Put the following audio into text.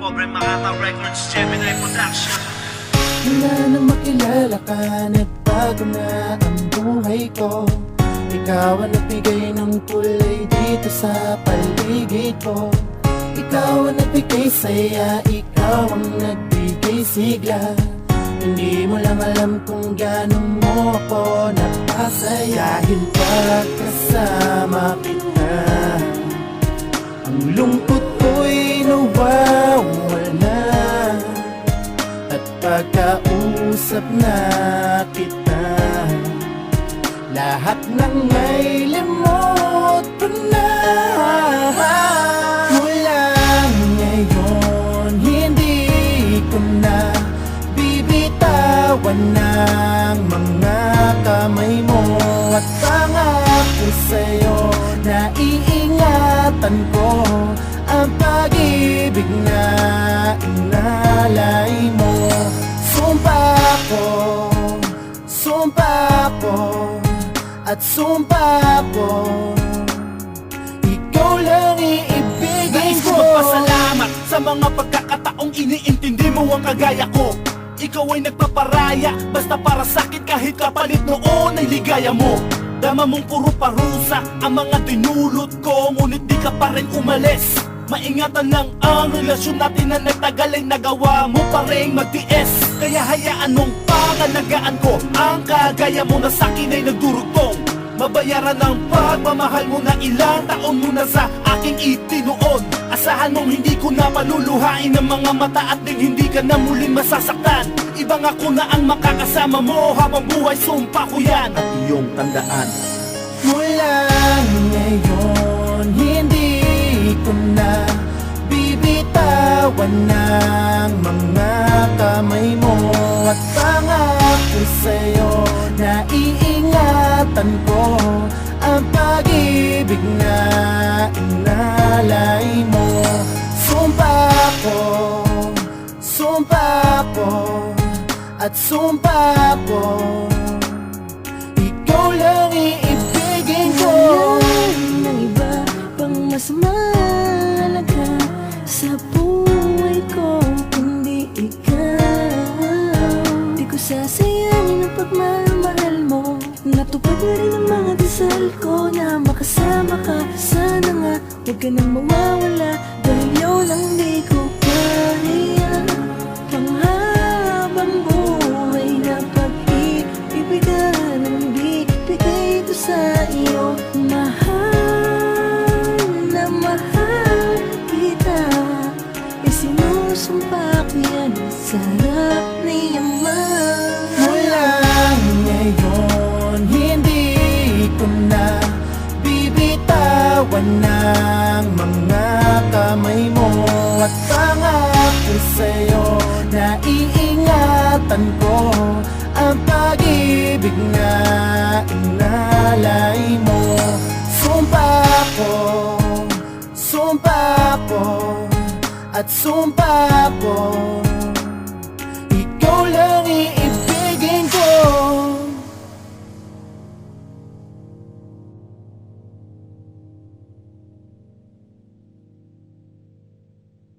Pobre Makata Records, Gemini Production. Wala na makilala ka, nagbago na ang buhay ko. Ikaw ang nagbigay ng kulay dito sa paligid ko. Ikaw ang nagbigay saya, ikaw ang nagbigay sigla. Hindi mo lang alam kung gaano mo ako napasaya. Dahil pagkasama kita, ang lungkot ko'y nawawala. At pagkausap na kita, lahat ng may limot ko na. Mula ngayon, hindi ko na bibitawan ng mga kamay mo. At pangako sa'yo na iingatan ko ang pag-ibig na inalay mo. Sumpa ko, at sumpa ko, ikaw lang iibigin ko. Nais ko magpasalamat sa mga pagkakataong iniintindi mo ang kagaya ko. Ikaw ay nagpaparaya, basta para sa'kin kahit kapalit noon ay ligaya mo. Dama mong puro parusa ang mga tinulot ko, ngunit di ka pa rin umalis. Maingatan lang ang relasyon natin na nagtagal ay nagawa mo pa rin magtiis. Kaya hayaan mong pangalagaan ko ang kagaya mo na sa'kin ay nagdurugtong. Mabayaran ang pagmamahal mo na ilang taon mo na sa aking itinuon. Asahan mong hindi ko na paluluhain ang mga mata at ding hindi ka na muling masasaktan. Ibang ako na ang makakasama mo habang buhay, sumpa ko yan at iyong tandaan. Mula ngayon, hindi ko na bibitawan ng mga kamay mo. At pangako sa'yo na iingatan ko ang pag-ibig na inalay mo. Sumpa ko, at sumpa ko, ikaw lang iibigin ko. Wala ng iba pang mas mahalaga sa buhay ko kundi ikaw. Di ko sasayangin ang pagmamahal mo. Natupad na rin ang mga dasal ko na makasama ka. Sana nga huwag ka nang mawawala, dahil yun lang di ko kaya. Panghabang buhay na pag-ibigan ang bibigay ko sa iyo. Mahal na mahal kita, isinusumpa ko yan sa harap ni Ama. Mula ngayon, hindi ko na bibitawan ng mga kamay mo. At pangako sa'yo na iingatan ko ang pag-ibig na inalay mo. Sumpa ko, at sumpa ko,